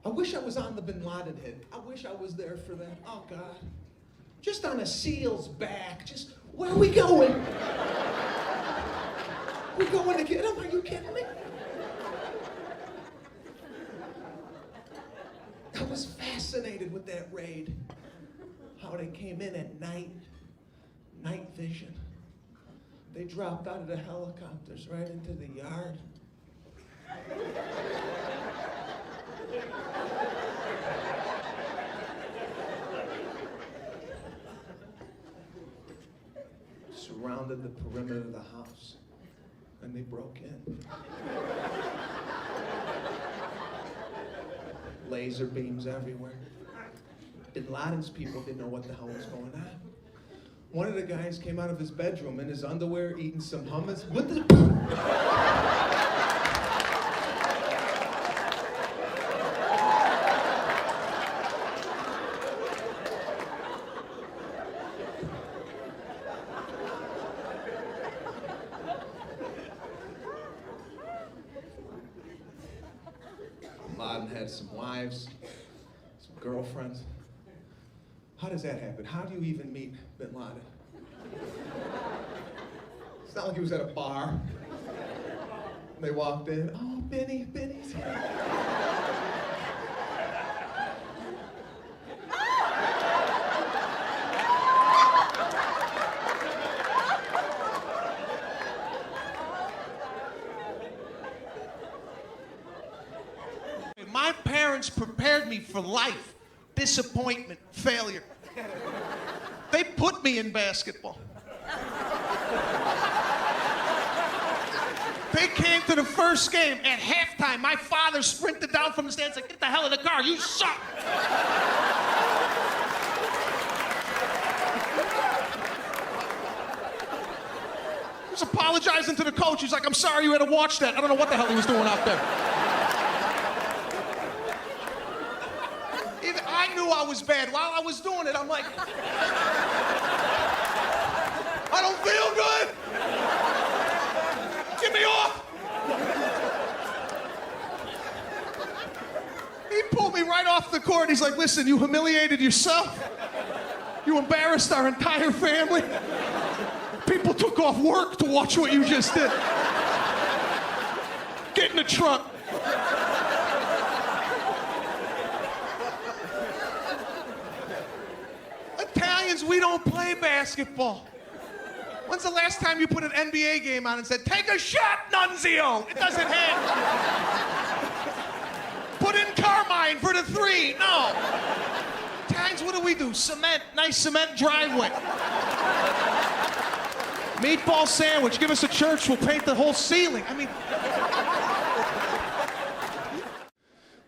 I wish I was on the Bin Laden hit. I wish I was there for that. Oh, God. Just on a SEAL's back. Just, where are we going? We're going to get him? Are you kidding me? I was fascinated with that raid. How they came in at night vision. They dropped out of the helicopters right into the yard. Surrounded the perimeter of the house, and they broke in. Laser beams everywhere. Bin Laden's people didn't know what the hell was going on. One of the guys came out of his bedroom in his underwear eating some hummus. What the? Bin Laden had some wives, some girlfriends. How does that happen? How do you even meet Bin Laden? It's not like he was at a bar. They walked in. Oh, Benny's here. My parents prepared me for life. Disappointment, failure. They put me in basketball. They came to the first game at halftime. My father sprinted down from the stands like, get the hell in the car, you suck. He was apologizing to the coach. He's like, I'm sorry you had to watch that. I don't know what the hell he was doing out there. I knew I was bad. While I was doing it, I'm like, I don't feel good. Get me off. He pulled me right off the court. He's like, listen, you humiliated yourself. You embarrassed our entire family. People took off work to watch what you just did. Get in the trunk. Italians, we don't play basketball. When's the last time you put an NBA game on and said, take a shot, Nunzio? It doesn't hit. Put in Carmine for the three. No. Italians, what do? Cement, nice cement driveway. Meatball sandwich, give us a church, we'll paint the whole ceiling. I mean,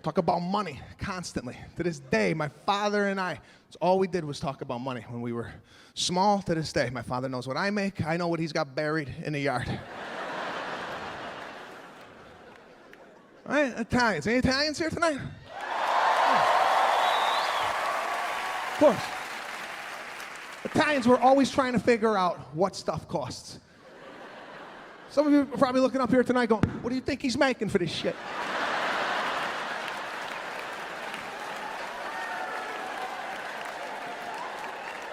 talk about money constantly. To this day, my father and I, all we did was talk about money when we were small. To this day, my father knows what I make. I know what he's got buried in the yard. All right, Italians. Any Italians here tonight? Of course. Italians were always trying to figure out what stuff costs. Some of you are probably looking up here tonight going, what do you think he's making for this shit?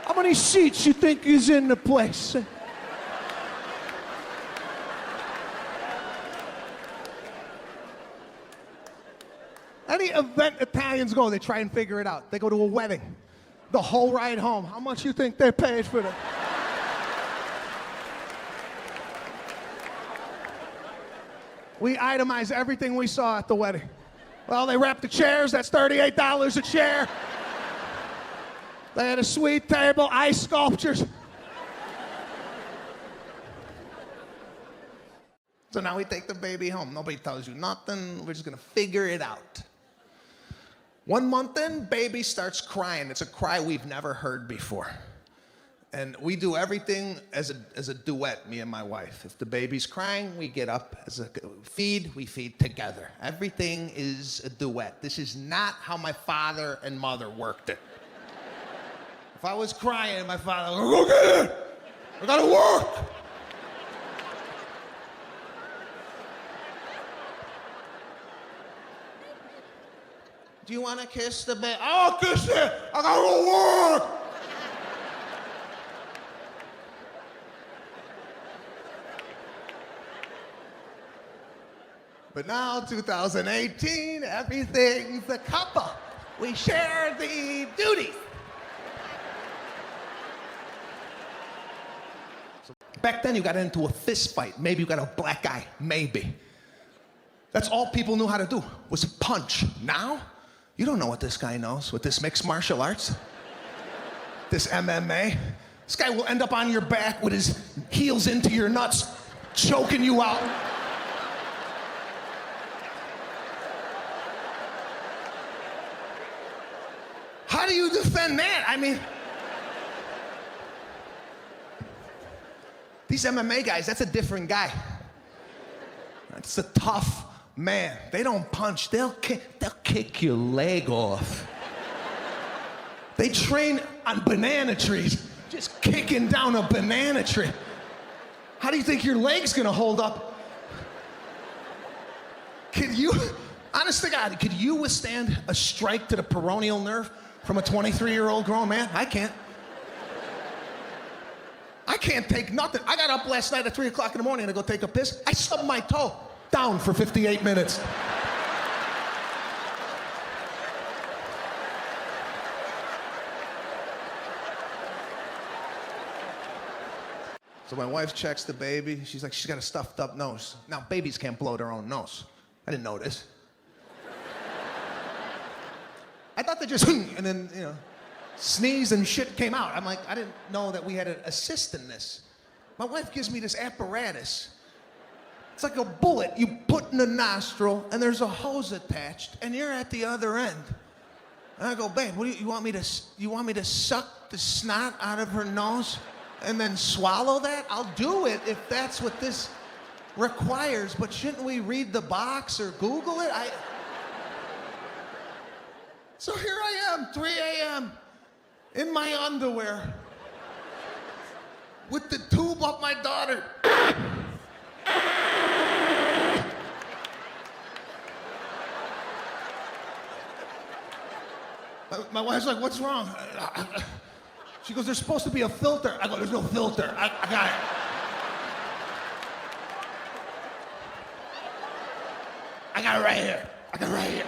How many seats you think is in the place? Any event Italians go, they try and figure it out. They go to a wedding. The whole ride home. How much you think they paid for that? We itemize everything we saw at the wedding. Well, they wrapped the chairs. That's $38 a chair. They had a sweet table, ice sculptures. So now we take the baby home. Nobody tells you nothing. We're just going to figure it out. 1 month in, baby starts crying. It's a cry we've never heard before. And we do everything as a duet, me and my wife. If the baby's crying, we get up. We feed together. Everything is a duet. This is not how my father and mother worked it. If I was crying, my father would go, get it! I gotta work! Do you want to kiss the baby? I'll kiss it. I gotta go work. But now, 2018, everything's a couple. We share the duties. So back then, you got into a fist fight. Maybe you got a black eye. Maybe. That's all people knew how to do, was punch. Now, you don't know what this guy knows with this mixed martial arts, this MMA. This guy will end up on your back with his heels into your nuts, choking you out. How do you defend that? I mean, these MMA guys, that's a different guy. That's a tough man. They don't punch, they'll kick your leg off. They train on banana trees, just kicking down a banana tree. How do you think your leg's gonna hold up? Could you, honest to God, could you withstand a strike to the peroneal nerve from a 23-year-old grown man? I can't. I can't take nothing. I got up last night at 3 o'clock in the morning to go take a piss. I stubbed my toe down for 58 minutes. So my wife checks the baby. She's like, she's got a stuffed up nose. Now, babies can't blow their own nose. I didn't know this. I thought they just, and then, you know, sneeze and shit came out. I'm like, I didn't know that we had an assist in this. My wife gives me this apparatus. It's like a bullet you put in the nostril, and there's a hose attached, and you're at the other end. And I go, babe, what do you want me to suck the snot out of her nose and then swallow that? I'll do it if that's what this requires, but shouldn't we read the box or Google it? So here I am, 3 a.m., in my underwear, with the tube up my daughter. My wife's like, what's wrong? She goes, there's supposed to be a filter. I go, there's no filter. I got it. I got it right here. I got it right here.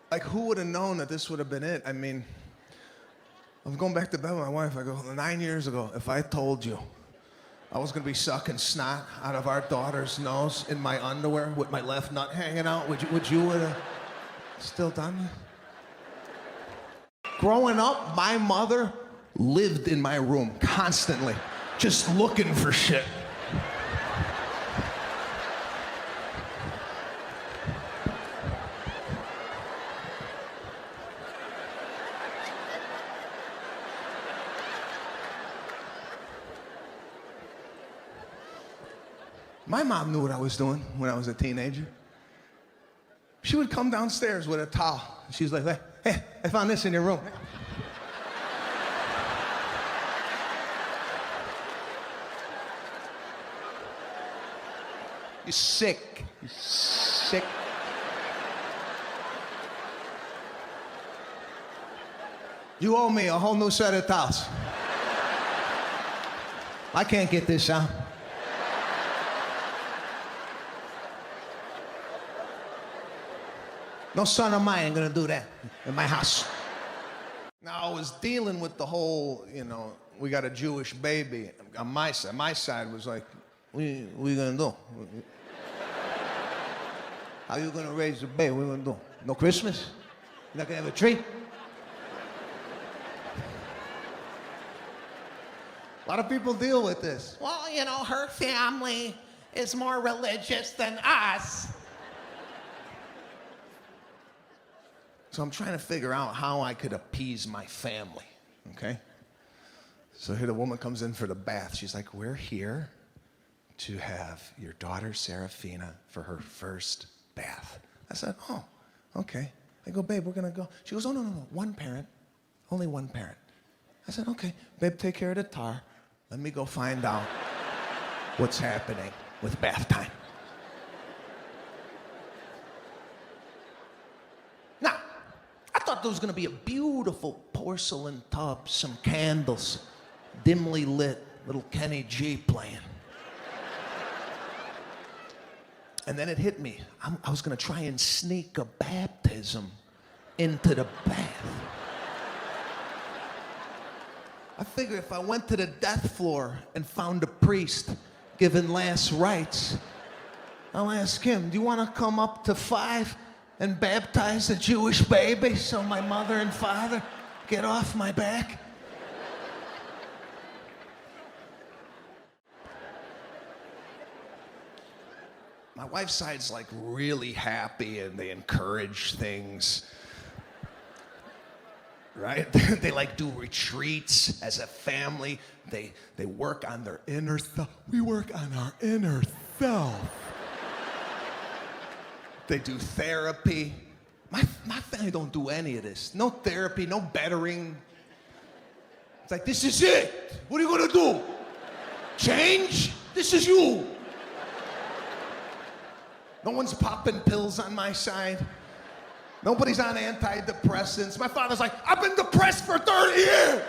Like, who would have known that this would have been it? I mean, I was going back to bed with my wife. I go, 9 years ago, if I told you I was going to be sucking snot out of our daughter's nose in my underwear with my left nut hanging out, would you have still done it? Growing up, my mother lived in my room constantly, just looking for shit. My mom knew what I was doing when I was a teenager. She would come downstairs with a towel. She was like, hey, I found this in your room. You're sick. You're sick. You owe me a whole new set of towels. I can't get this out. No son of mine ain't gonna do that in my house. Now, I was dealing with the whole, you know, we got a Jewish baby on my side. My side was like, what you gonna do? How you gonna raise the baby? What you gonna do? No Christmas? You're not gonna have a tree? A lot of people deal with this. Well, you know, her family is more religious than us. So I'm trying to figure out how I could appease my family, okay? So here the woman comes in for the bath. She's like, we're here to have your daughter, Serafina, for her first bath. I said, oh, okay. I go, babe, we're gonna go. She goes, oh, no, one parent, only one parent. I said, okay, babe, take care of the tar. Let me go find out what's happening with bath time. Now, I thought there was gonna be a beautiful porcelain tub, some candles, dimly lit, little Kenny G playing. And then it hit me. I was gonna try and sneak a baptism into the bath. I figure if I went to the death floor and found a priest giving last rites, I'll ask him, do you wanna come up to 5 and baptize a Jewish baby so my mother and father get off my back? My wife's side's like really happy and they encourage things, right? They like do retreats as a family. They work on their inner self. We work on our inner self. They do therapy. My family don't do any of this. No therapy, no bettering. It's like, this is it. What are you gonna do? Change? This is you. No one's popping pills on my side. Nobody's on antidepressants. My father's like, I've been depressed for 30 years.